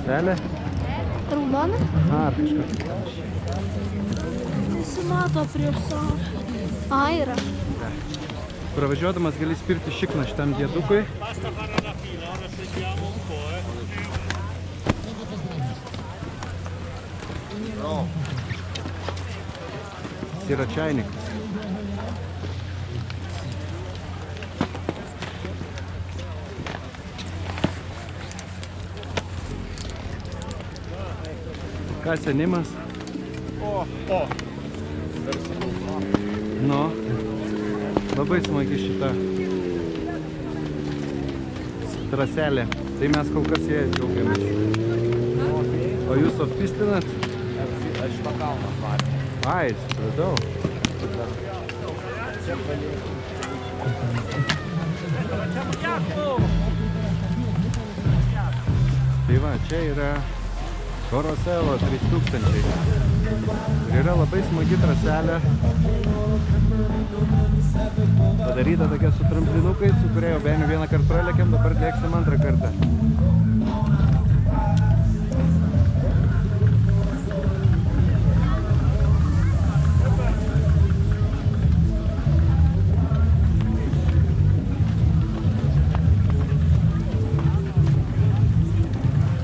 traselė. Raudona? Ar kažkas. Nesimato prieš savo. Yra. Pravažiuodamas gali spirti šikną šitam diedukui. Jis yra čainikas. Ką senimas? Nu, labai smagi šita traselė. Tai mes kol kas jie džiaugiamės. O jūs appistinat? Aš pakalną varė. Ai, supratau. Tai va, čia yra Koroselo 3000. Ir yra labai smagi traselė. Padaryta tokia su tramplinukais, su kuria jau bene vieną kartą pralėkėm, dabar lėksim antrą kartą.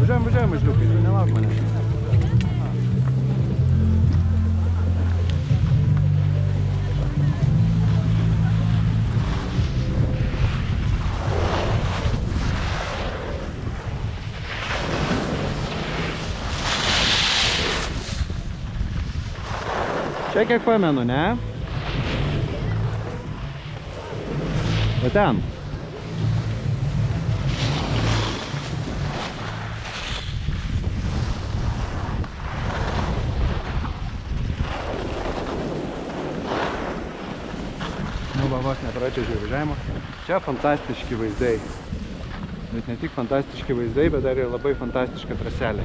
Važiuojam, mažliukai, tu nelauk manęs. Čia kiek pamenu, ne? O ten? Nu, vos nepračiažiu važiavimo. Čia fantastiški vaizdai. Bet ne tik fantastiški vaizdai, bet dar ir labai fantastiška traselė.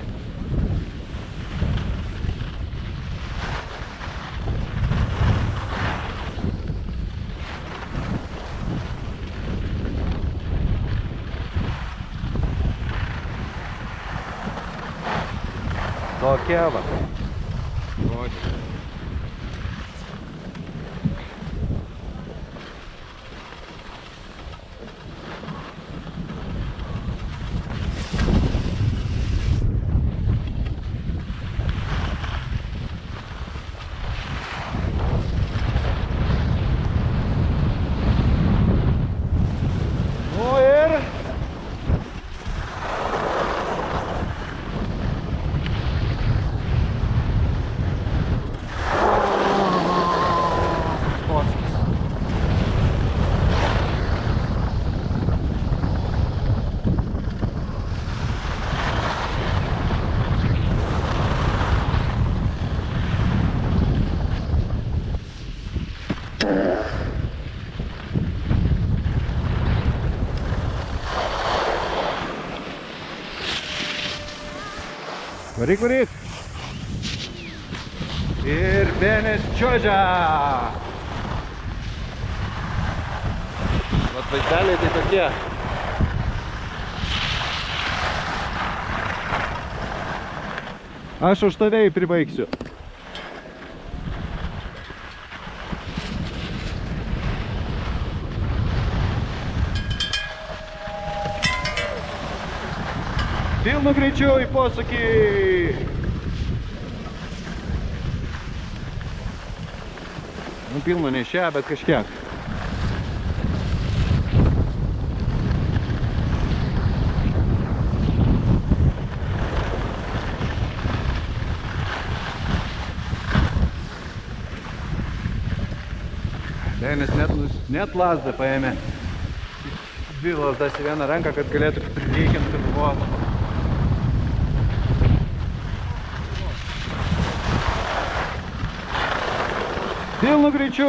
Tokia va. Varyk, varyk. Ir Benis čiuožia. Vat vaizdeliai tai tokie. Aš už tave jį pribaigsiu. Pilnu greičiu į posūkį. Nu, pilnu ne šią, bet kažkiek. Benis net lazdą paėmė. Dvi lazdas į vieną ranką, kad galėtų prireikiant pirmuot. Pilnu greičiu!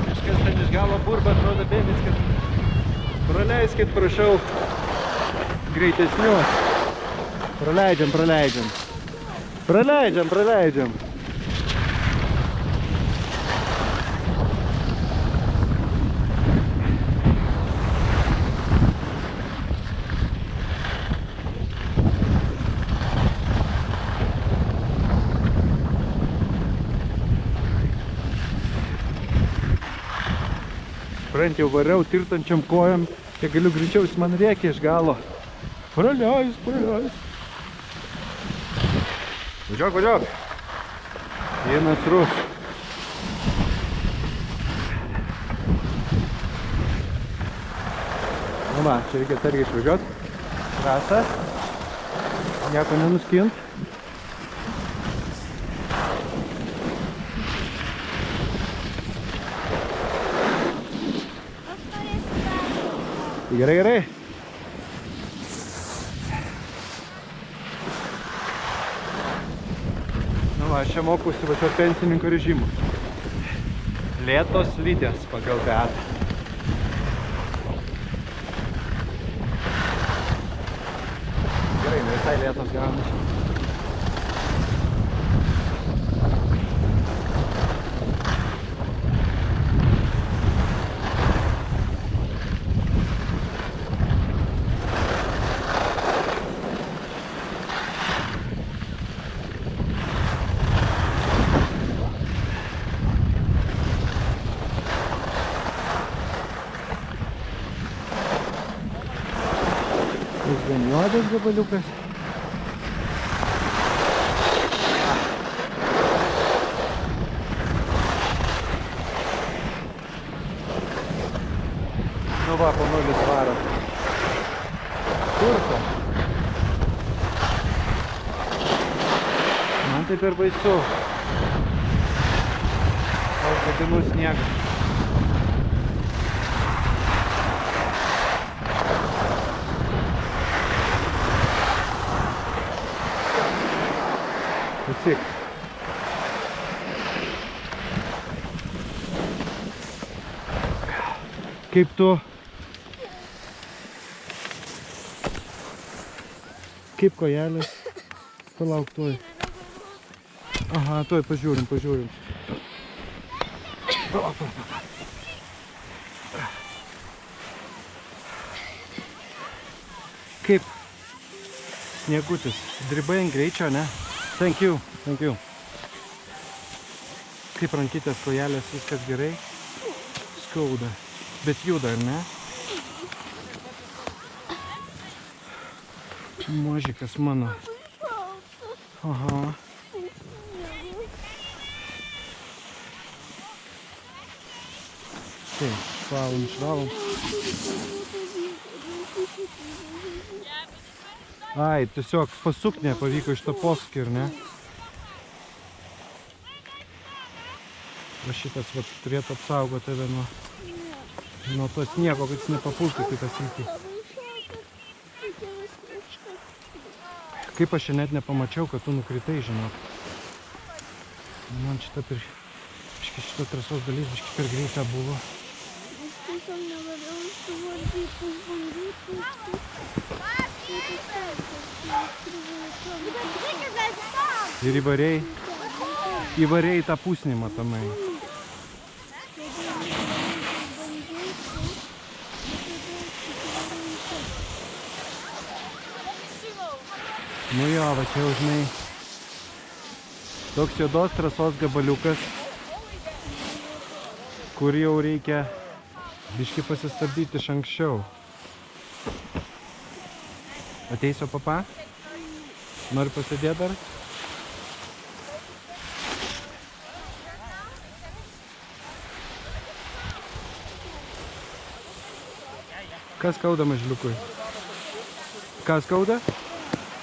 Kažkas ten iš galo burba, atrodo Benis, kad Praleiskit, prašau, greitesnius. Praleidžiam. Sprant jau variau tirtančiam kojam, kiek galiu greičiau, jis man rėkia iš galo. Praleis. Važiuok. Vienas rus. Nu va, čia reikia atsargiai išvažiuot. Trasa. Nieko nenuskint. Gerai. Nu va, aš čia mokusi važiuoti pensininko režimu. Lėtos slidės pagal Beatą. Gerai, ne visai lėtos gaunasi. Gan juodas gabaliukas. Nu va, po 0 svaro. Kurso. Man tai per baisu. Aš gadinu sniegą. Pasik. Kaip tu? Kaip kojelės? Palauk tuoj. Aha, tuoj pažiūrim. Kaip? Sniegutis. Dribai ant greičio, ne? Thank you. Kaip rankytės, kojelės, viskas gerai? Skauda. Bet juda, ar ne? Mažikas mano. Aha. Taip, švalom. Ai, tiesiog pasuk nepavyko iš to posūkio, ar ne? O šitas vat turėtų apsaugoti tave nuo to sniego, kad jis nepapultų kitą sykį. Kaip aš čia net nepamačiau, kad tu nukritai, žinok. Man šita trasos dalis biški per greita buvo. Ir įvarėjai tą pusnį matomai. Nu jo, va čia jau žinai, toks juodos trasos gabaliukas, kur jau reikia biškį pasistabdyti iš anksčiau. Ateisio papa? Nori pasėdėti dar? Kas skauda mažliukui? Kas skauda?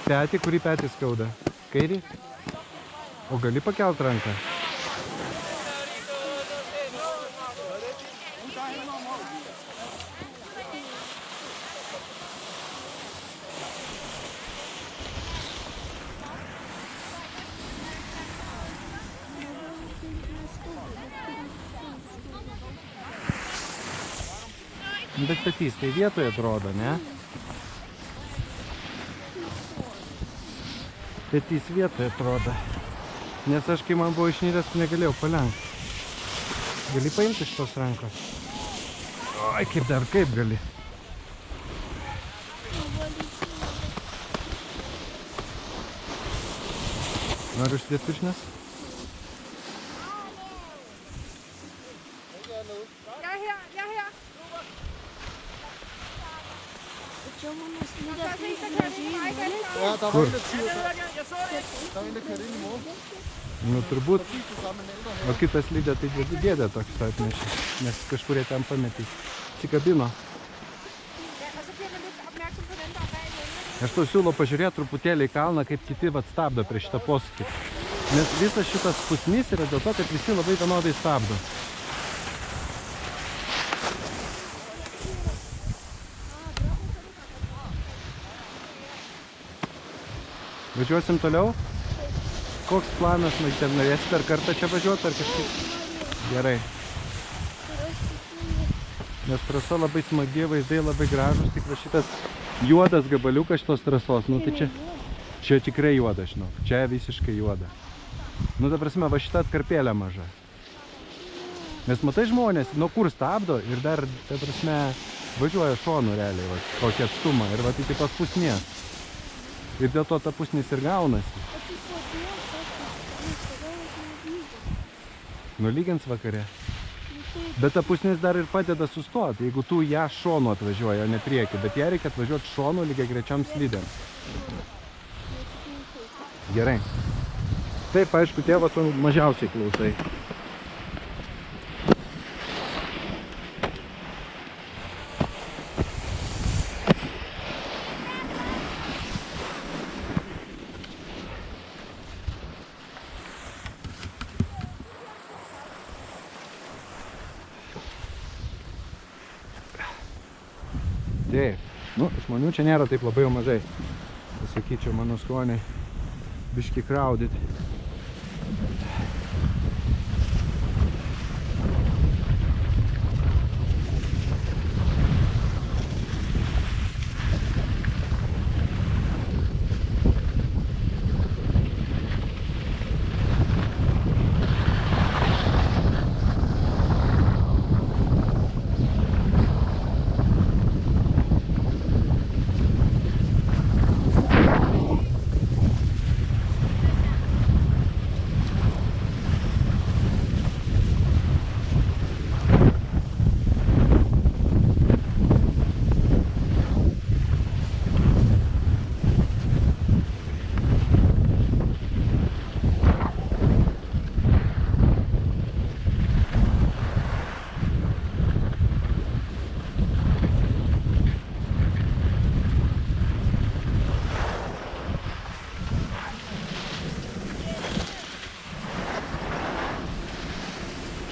Petį, kurį petį skauda? Kairį? O gali pakelt ranką? Bet petys tai vietoje atrodo, ne? Petys vietoje atrodo. Nes aš, kai man buvo išnyręs, negalėjau palenkti. Gali paimti iš tos rankos? Oi, kaip gali. Noriu užsidėti piršnes? Čia mano slidė taip gražiai. Ja, da Kur? var lidt tid. Da var lidt kørt ind i morgen. Nu, turbūt. Præcis det samme med ældre O her. kitas slidė tai dėdė toks atnešė, nes kažkurie ten pametė. Sikabino. Aš tau siūlau pažiūrėti truputėlį į kalną, kaip kiti stabdo prie šitą posūkį. Nes visas šitas pusnys yra dėl to, kad visi labai vienodai stabdo. Važiuosim toliau? Koks planas, norėsi per kartą čia važiuoti ar kažkaip? Gerai. Nes trasa labai smagi, vaizdai labai gražus, tik va šitas juodas gabaliukas šitos trasos. Nu tai čia tikrai juoda, žinau. Čia visiškai juoda. Nu ta prasme, va šita atkarpėlė maža. Nes matai žmonės, nuo kur stabdo ir dar, ta prasme, važiuoja šonu realiai, va, kokį atstumą ir va iki tos pusnės. Ir dėl to ta pusnis ir gaunasi. Nulygins vakare. Bet ta pusnis dar ir padeda sustoti, jeigu tu ją šonu atvažiuoji, o ne priekį. Bet ją reikia atvažiuoti šonu lygiai grečiam slidėm. Gerai. Taip, aišku, tėvo tu mažiausiai klausai. Taip, nu, žmonių čia nėra taip labai jau mažai. Pasakyčiau, mano skoniai biški kraudyti.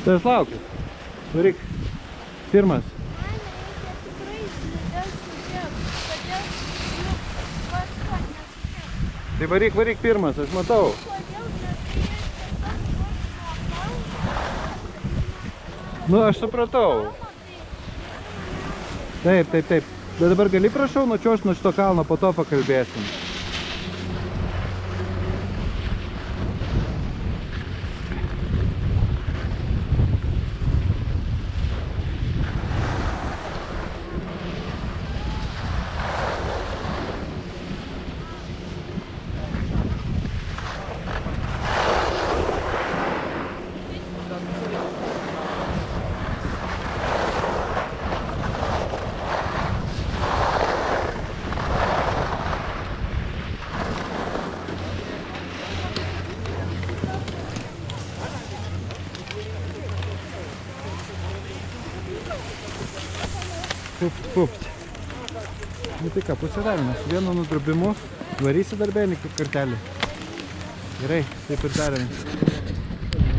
Štai aš laukiu. Varyk. Pirmas. Tai varyk pirmas, aš matau. Nu, aš supratau. Taip. Bet dabar gali prašau nučiuožt nuo šito kalno, po to pakalbėsim. Pupt. Nu tai ką, pusidavimas. Su vienu nudrobimu varysi darbelį kaip kartelį. Gerai, taip ir darėme.